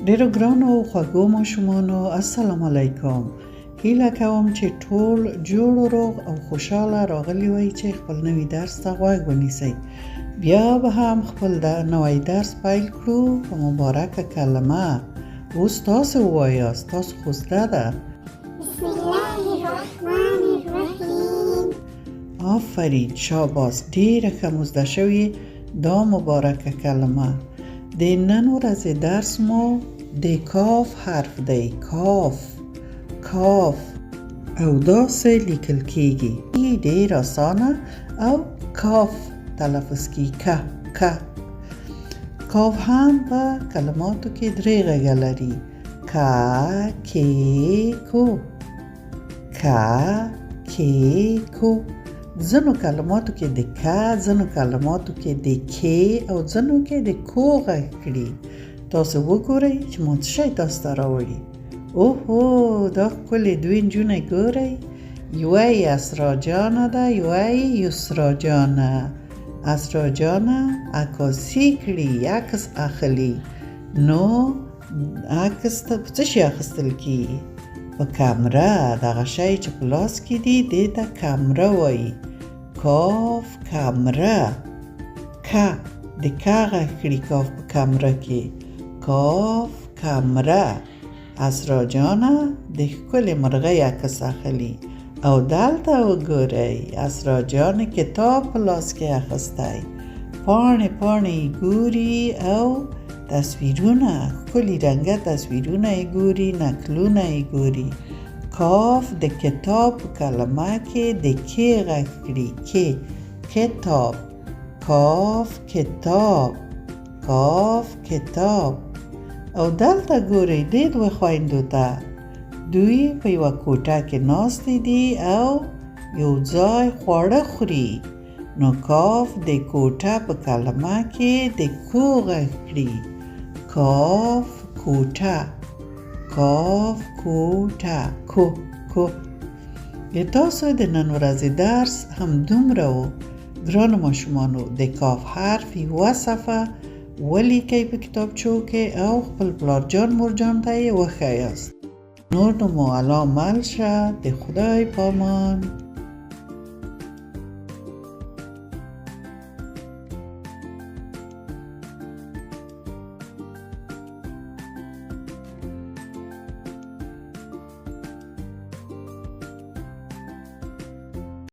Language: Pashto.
ډیرو ګرانو او خوږو ماشومانو السلام علیکم. هیله کوم چې ټول جوړ روغ او خوشاله راغلی وئ چې خپل نوی درس ته غوږ ونیسئ. بیا به هم خپل نوی درس پیل کړو په مبارکه کلمه. اوس تاسو ووایاست، تاسو خو زده ده. بسم الله الرحمن الرحیم. آفرین، شاباس، ډیره ښه مو زده شوې دا مبارکه کلمه. د نن ورځې درس مو د کاف حرف دی. کاف او داسې لیکل کیږي. ډیر آسانه او کاف تلفظ کی که. کاف هم په کلماتو کې درې غږه لري. کا، کې، کو. کا، کې، کو. ځنو کلماتو کې د کا، ځنو کلماتو کې د کې او ځنو کې د کو غږ کړي. تاسو وګورئ چې ما څه شی تاسو ته راوړي. اوهو، دا ښکلې دوې نجونې ګورئ. یوه یې اسرا جانه ده، یوه یې یسرا جانه. اسرا جانه عکاسي کړي، عکس اخلي. نو عکس ته په څه شي اخیستل کیږي؟ په کمره. دغه شی چې په لاس کې دی دې ته کمره وایي. کاف کمره. که د که غږ کړي کاف په کمره کې. کاف کمره. اسرا جانه د ښکلې مرغۍ عکس اخلي. او دلته وګورئ، اسرا جان کتاب په لاس کې اخیستی. پاڼې پاڼې یې ګوري او تصویرونه، ښکلي رنګه تصویرونه یې ګوري، نکلونه یې ګوري. کاف د کتاب په کلمه کې د کې غږ کړي. کې، کتاب. کاف کتاب. کاف کتاب. او دلته ګورئ دې دوه خویندو ته. دوی په یوه کوټه کې ناستې دي او یو ځای خواړه خوري. نو کاف د کوټه په کلمه کې د کو غږ کړي. کاف کوټه. کاف کوټه. کو. تاسو د نن ورځې درس هم دومره و. ګرانو ماشومانو، د کاف حرف یوه صفحه ولیکئ په کتابچو کې او خپل پلارجان مورجان ته یې وښایاست. نور نو مو الله مل شه. د خدای پامان.